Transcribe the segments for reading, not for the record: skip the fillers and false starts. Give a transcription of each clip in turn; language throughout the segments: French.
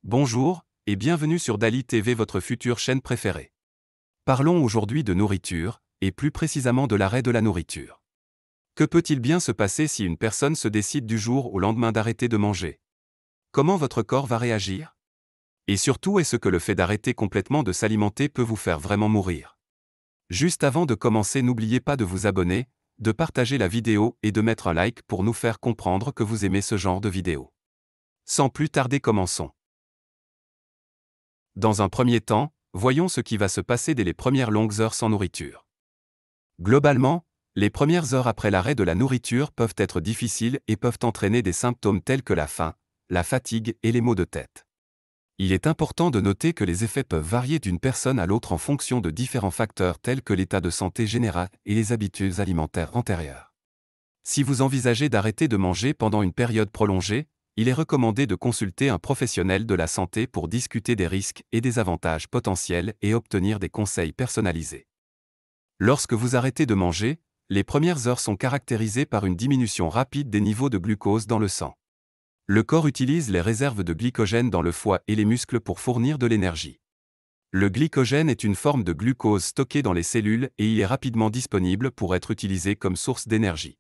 Bonjour, et bienvenue sur Dali TV, votre future chaîne préférée. Parlons aujourd'hui de nourriture, et plus précisément de l'arrêt de la nourriture. Que peut-il bien se passer si une personne se décide du jour au lendemain d'arrêter de manger? Comment votre corps va réagir? Et surtout, est-ce que le fait d'arrêter complètement de s'alimenter peut vous faire vraiment mourir? Juste avant de commencer, n'oubliez pas de vous abonner, de partager la vidéo et de mettre un like pour nous faire comprendre que vous aimez ce genre de vidéo. Sans plus tarder, commençons. Dans un premier temps, voyons ce qui va se passer dès les premières longues heures sans nourriture. Globalement, les premières heures après l'arrêt de la nourriture peuvent être difficiles et peuvent entraîner des symptômes tels que la faim, la fatigue et les maux de tête. Il est important de noter que les effets peuvent varier d'une personne à l'autre en fonction de différents facteurs tels que l'état de santé général et les habitudes alimentaires antérieures. Si vous envisagez d'arrêter de manger pendant une période prolongée, il est recommandé de consulter un professionnel de la santé pour discuter des risques et des avantages potentiels et obtenir des conseils personnalisés. Lorsque vous arrêtez de manger, les premières heures sont caractérisées par une diminution rapide des niveaux de glucose dans le sang. Le corps utilise les réserves de glycogène dans le foie et les muscles pour fournir de l'énergie. Le glycogène est une forme de glucose stockée dans les cellules et il est rapidement disponible pour être utilisé comme source d'énergie.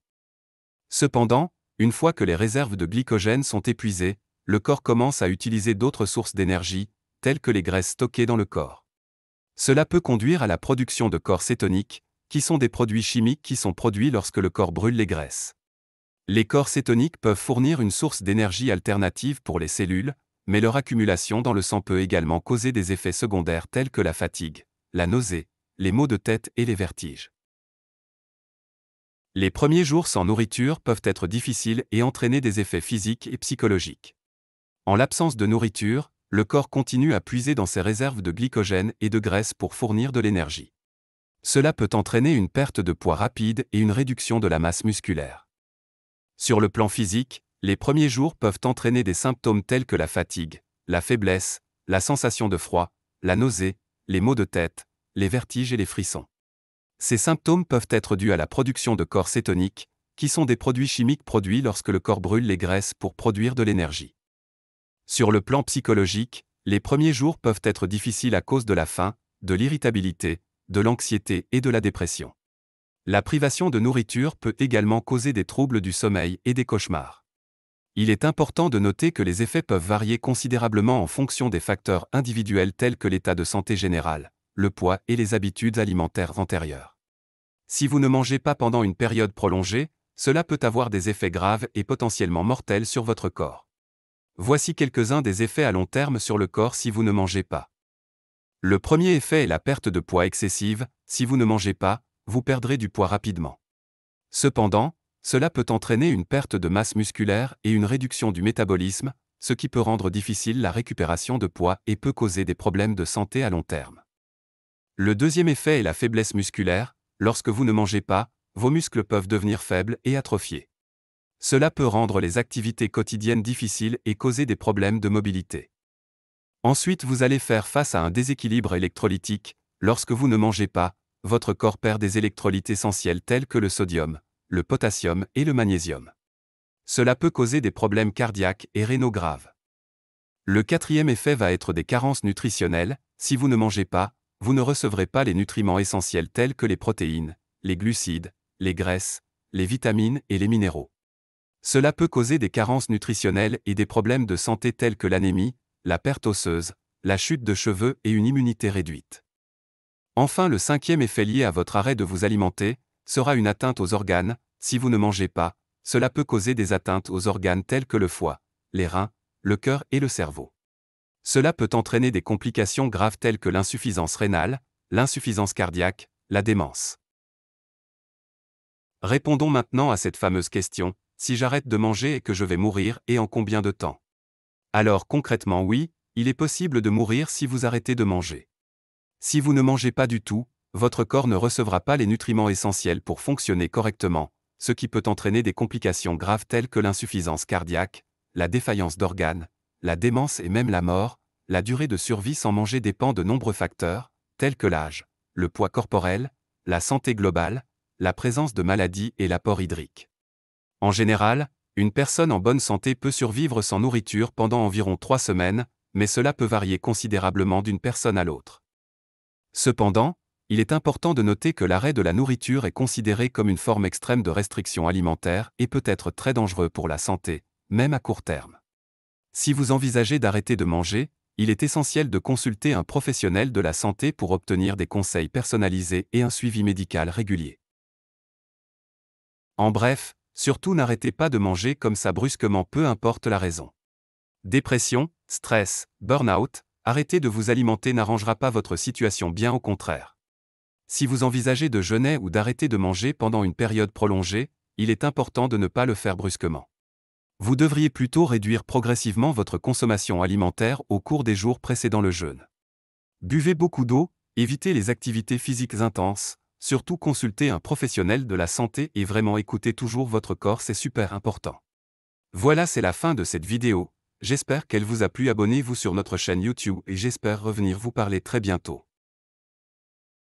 Cependant, une fois que les réserves de glycogène sont épuisées, le corps commence à utiliser d'autres sources d'énergie, telles que les graisses stockées dans le corps. Cela peut conduire à la production de corps cétoniques, qui sont des produits chimiques qui sont produits lorsque le corps brûle les graisses. Les corps cétoniques peuvent fournir une source d'énergie alternative pour les cellules, mais leur accumulation dans le sang peut également causer des effets secondaires tels que la fatigue, la nausée, les maux de tête et les vertiges. Les premiers jours sans nourriture peuvent être difficiles et entraîner des effets physiques et psychologiques. En l'absence de nourriture, le corps continue à puiser dans ses réserves de glycogène et de graisse pour fournir de l'énergie. Cela peut entraîner une perte de poids rapide et une réduction de la masse musculaire. Sur le plan physique, les premiers jours peuvent entraîner des symptômes tels que la fatigue, la faiblesse, la sensation de froid, la nausée, les maux de tête, les vertiges et les frissons. Ces symptômes peuvent être dus à la production de corps cétoniques, qui sont des produits chimiques produits lorsque le corps brûle les graisses pour produire de l'énergie. Sur le plan psychologique, les premiers jours peuvent être difficiles à cause de la faim, de l'irritabilité, de l'anxiété et de la dépression. La privation de nourriture peut également causer des troubles du sommeil et des cauchemars. Il est important de noter que les effets peuvent varier considérablement en fonction des facteurs individuels tels que l'état de santé général, le poids et les habitudes alimentaires antérieures. Si vous ne mangez pas pendant une période prolongée, cela peut avoir des effets graves et potentiellement mortels sur votre corps. Voici quelques-uns des effets à long terme sur le corps si vous ne mangez pas. Le premier effet est la perte de poids excessive. Si vous ne mangez pas, vous perdrez du poids rapidement. Cependant, cela peut entraîner une perte de masse musculaire et une réduction du métabolisme, ce qui peut rendre difficile la récupération de poids et peut causer des problèmes de santé à long terme. Le deuxième effet est la faiblesse musculaire. Lorsque vous ne mangez pas, vos muscles peuvent devenir faibles et atrophiés. Cela peut rendre les activités quotidiennes difficiles et causer des problèmes de mobilité. Ensuite, vous allez faire face à un déséquilibre électrolytique. Lorsque vous ne mangez pas, votre corps perd des électrolytes essentiels tels que le sodium, le potassium et le magnésium. Cela peut causer des problèmes cardiaques et rénaux graves. Le quatrième effet va être des carences nutritionnelles. Si vous ne mangez pas, vous ne recevrez pas les nutriments essentiels tels que les protéines, les glucides, les graisses, les vitamines et les minéraux. Cela peut causer des carences nutritionnelles et des problèmes de santé tels que l'anémie, la perte osseuse, la chute de cheveux et une immunité réduite. Enfin, le cinquième effet lié à votre arrêt de vous alimenter sera une atteinte aux organes. Si vous ne mangez pas, cela peut causer des atteintes aux organes tels que le foie, les reins, le cœur et le cerveau. Cela peut entraîner des complications graves telles que l'insuffisance rénale, l'insuffisance cardiaque, la démence. Répondons maintenant à cette fameuse question: si j'arrête de manger et que je vais mourir, et en combien de temps? Alors concrètement oui, il est possible de mourir si vous arrêtez de manger. Si vous ne mangez pas du tout, votre corps ne recevra pas les nutriments essentiels pour fonctionner correctement, ce qui peut entraîner des complications graves telles que l'insuffisance cardiaque, la défaillance d'organes, la démence et même la mort. La durée de survie sans manger dépend de nombreux facteurs, tels que l'âge, le poids corporel, la santé globale, la présence de maladies et l'apport hydrique. En général, une personne en bonne santé peut survivre sans nourriture pendant environ 3 semaines, mais cela peut varier considérablement d'une personne à l'autre. Cependant, il est important de noter que l'arrêt de la nourriture est considéré comme une forme extrême de restriction alimentaire et peut être très dangereux pour la santé, même à court terme. Si vous envisagez d'arrêter de manger, il est essentiel de consulter un professionnel de la santé pour obtenir des conseils personnalisés et un suivi médical régulier. En bref, surtout n'arrêtez pas de manger comme ça brusquement, peu importe la raison. Dépression, stress, burn-out, arrêter de vous alimenter n'arrangera pas votre situation, bien au contraire. Si vous envisagez de jeûner ou d'arrêter de manger pendant une période prolongée, il est important de ne pas le faire brusquement. Vous devriez plutôt réduire progressivement votre consommation alimentaire au cours des jours précédant le jeûne. Buvez beaucoup d'eau, évitez les activités physiques intenses, surtout consultez un professionnel de la santé et vraiment écoutez toujours votre corps, c'est super important. Voilà, c'est la fin de cette vidéo. J'espère qu'elle vous a plu. Abonnez-vous sur notre chaîne YouTube et j'espère revenir vous parler très bientôt.